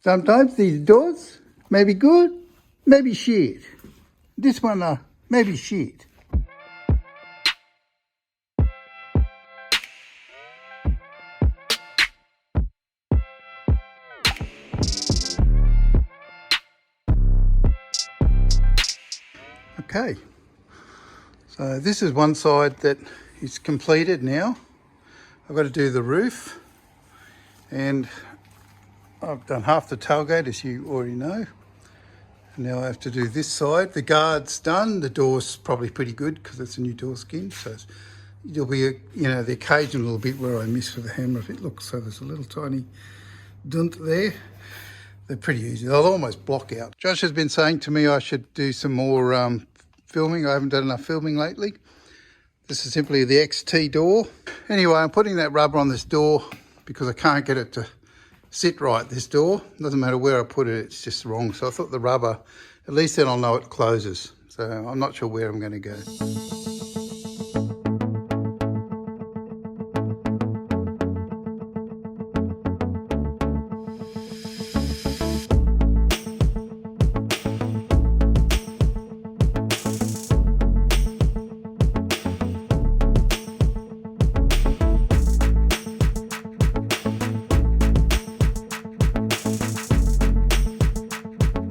Sometimes these doors may be good, maybe shit. This one, maybe shit. Okay, so this is one side that is completed now. I've got to do the roof, and I've done half the tailgate, as you already know. Now I have to do this side. The guard's done. The door's probably pretty good because it's a new door skin. So there'll be, the occasional little bit where I miss with the hammer if it looks. So there's a little tiny dent there. They're pretty easy. They'll almost block out. Josh has been saying to me I should do some more filming. I haven't done enough filming lately. This is simply the XT door. Anyway, I'm putting that rubber on this door because I can't get it to sit right, this door. Doesn't matter where I put it, it's just wrong. So I thought the rubber, at least then I'll know it closes. So I'm not sure where I'm going to go.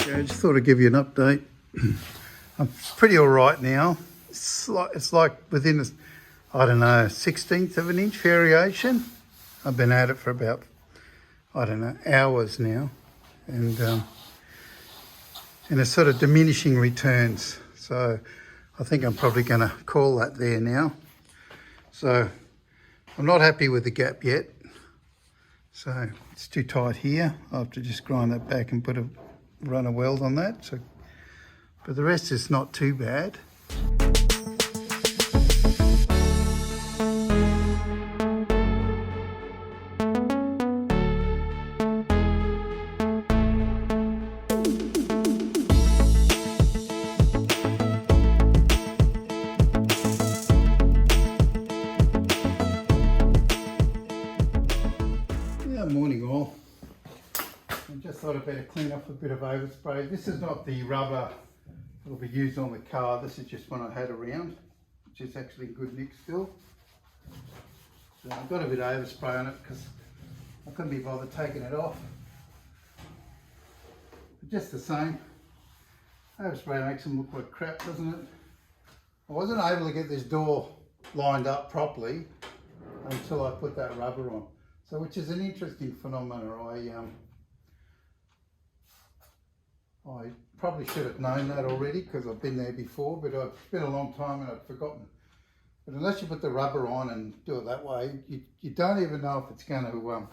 I just thought I'd give you an update. I'm pretty all right now. It's like within, I don't know, 1/16 of an inch variation. I've been at it for about, I don't know, hours now. And it's sort of diminishing returns. So I think I'm probably going to call that there now. So I'm not happy with the gap yet. So it's too tight here. I'll have to just grind that back and run a weld on that. So, but the rest is not too bad. Yeah, morning all. I just thought I'd better clean up a bit of overspray. This is not the rubber that will be used on the car. This is just one I had around, which is actually in good nick still. So I've got a bit of overspray on it because I couldn't be bothered taking it off. But just the same, overspray makes them look like crap, doesn't it? I wasn't able to get this door lined up properly until I put that rubber on. So, which is an interesting phenomenon. I probably should have known that already because I've been there before, but it's been a long time and I've forgotten. But unless you put the rubber on and do it that way, you don't even know if it's going to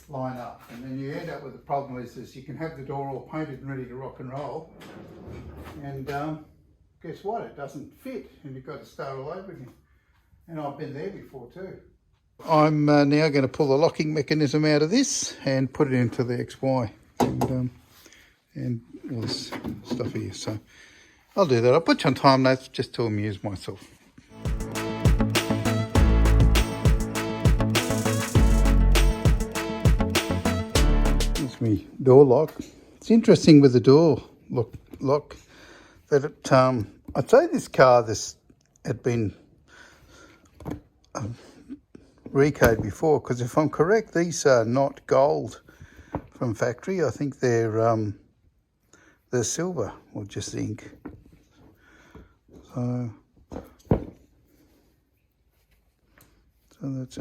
line up. And then you end up with the problem is you can have the door all painted and ready to rock and roll. And guess what? It doesn't fit and you've got to start all over again. And I've been there before too. I'm now going to pull the locking mechanism out of this and put it into the XY. And all this stuff here. So I'll do that. I'll put you on time lapse just to amuse myself. There's me door lock. It's interesting with the door lock that it, I'd say this car had been recode before, because if I'm correct, these are not gold from factory. I think they're silver or just zinc. So that's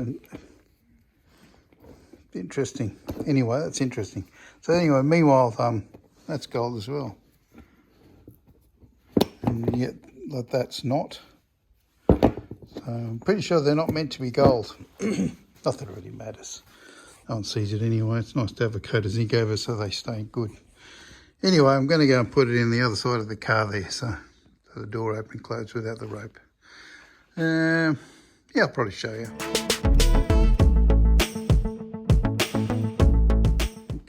interesting. Anyway, that's interesting. So anyway, meanwhile, that's gold as well. And yet that's not. So I'm pretty sure they're not meant to be gold. Not that it really matters. No one sees it anyway. It's nice to have a coat of zinc over so they stay good. Anyway, I'm going to go and put it in the other side of the car there, so the door open and close without the rope. Yeah, I'll probably show you.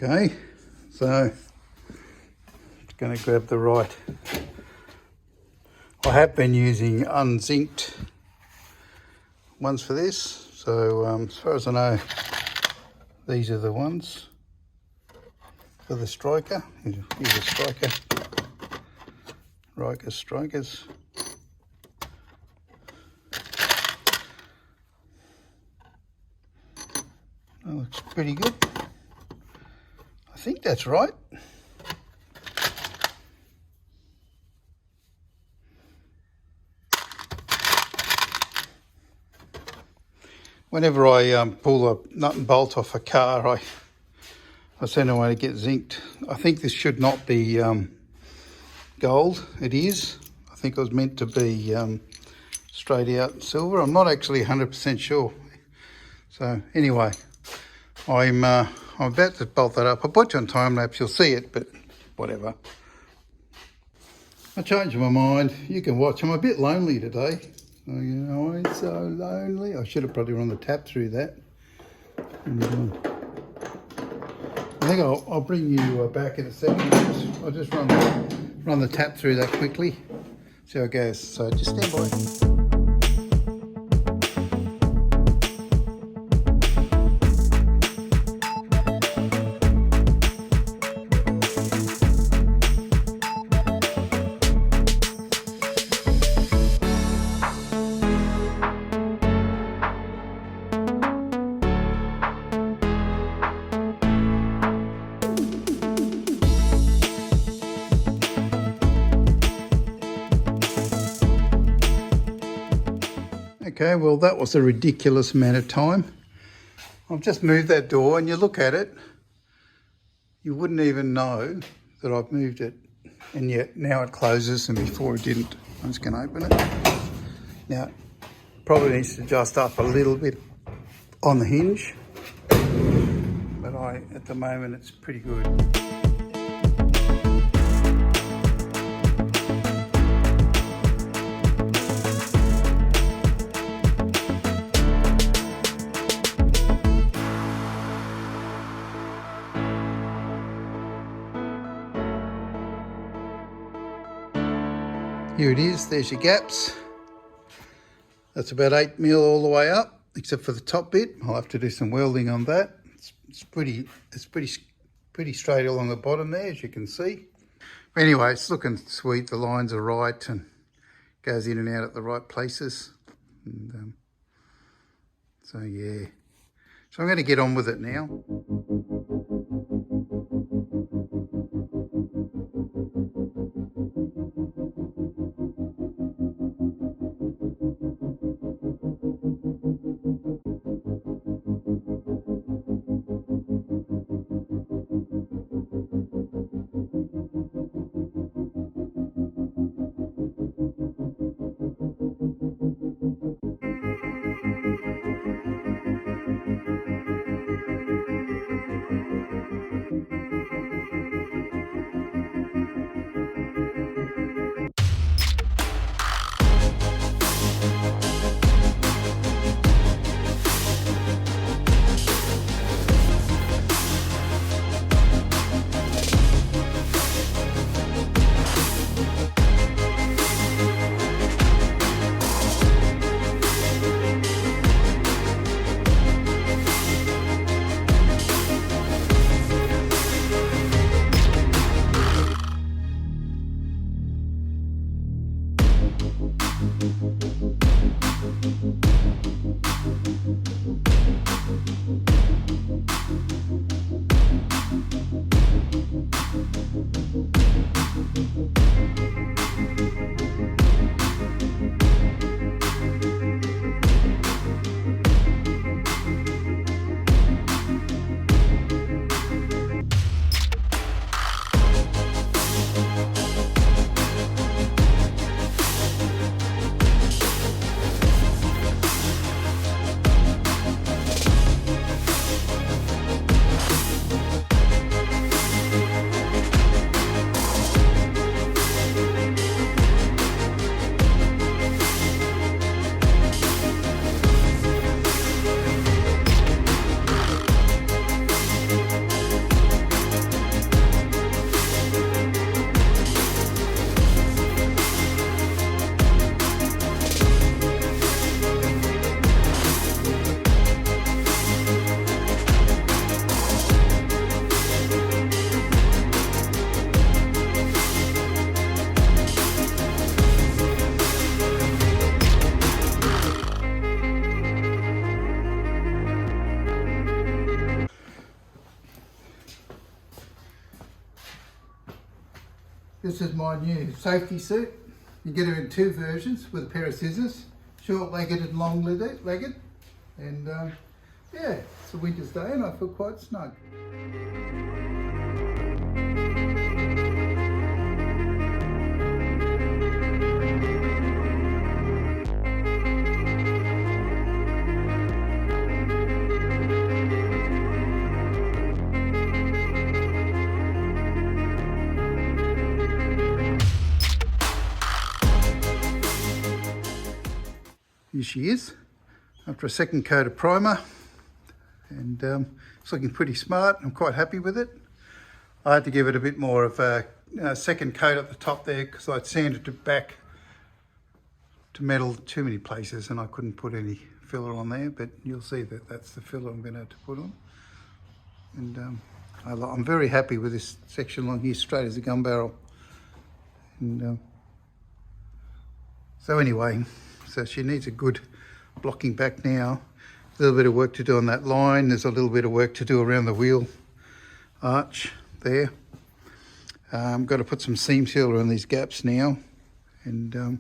Okay, so just going to grab the right. I have been using unzinced ones for this, so as far as I know, these are the ones. for the striker. Here's a striker. Riker strikers. That looks pretty good. I think that's right. Whenever I pull a nut and bolt off a car, I send away to get zinced. I think this should not be gold. It is. I think it was meant to be straight out silver. I'm not actually 100% sure. So anyway, I'm about to bolt that up. I'll put you on time lapse. You'll see it, but whatever. I changed my mind. You can watch. I'm a bit lonely today. Oh, you know, I'm so lonely. I should have probably run the tap through that. I think I'll bring you back in a second. I'll just run the tap through that quickly. See how it goes. So just stand by. Okay, well that was a ridiculous amount of time. I've just moved that door and you look at it, you wouldn't even know that I've moved it. And yet now it closes and before it didn't. I'm just going to open it. Now, it probably needs to adjust up a little bit on the hinge. But at the moment it's pretty good. Here it is, there's your gaps. That's about 8mm all the way up, except for the top bit. I'll have to do some welding on that. It's pretty straight along the bottom there, as you can see. But anyway, it's looking sweet. The lines are right and goes in and out at the right places. And, so yeah. So I'm going to get on with it now. This is my new safety suit. You get it in two versions with a pair of scissors, short-legged and long-legged. And yeah, it's a winter's day and I feel quite snug. Here she is, after a second coat of primer, and it's looking pretty smart. I'm quite happy with it. I had to give it a bit more of a second coat at the top there because I'd sanded it back to metal too many places and I couldn't put any filler on there, but you'll see that that's the filler I'm going to have to put on. And I'm very happy with this section along here, straight as a gun barrel. And so anyway, so she needs a good blocking back now. A little bit of work to do on that line. There's a little bit of work to do around the wheel arch there. Got to put some seam sealer on these gaps now. And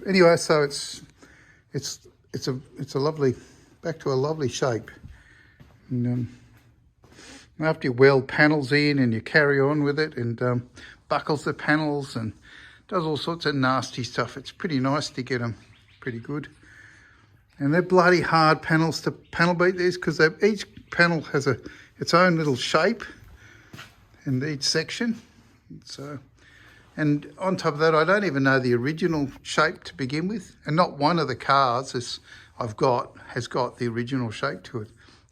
anyway, so it's a lovely, back to a lovely shape. And after you weld panels in and you carry on with it and buckles the panels and does all sorts of nasty stuff. It's pretty nice to get them pretty good. And they're bloody hard panels to panel beat these because each panel has its own little shape in each section. So, and on top of that, I don't even know the original shape to begin with. And not one of the cars has got the original shape to it.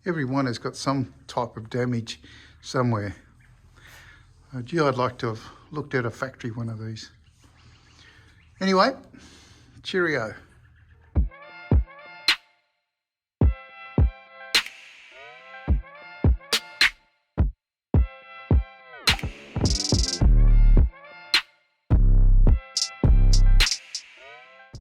Every one has got some type of damage somewhere. Gee, I'd like to have looked at a factory one of these. Anyway, cheerio.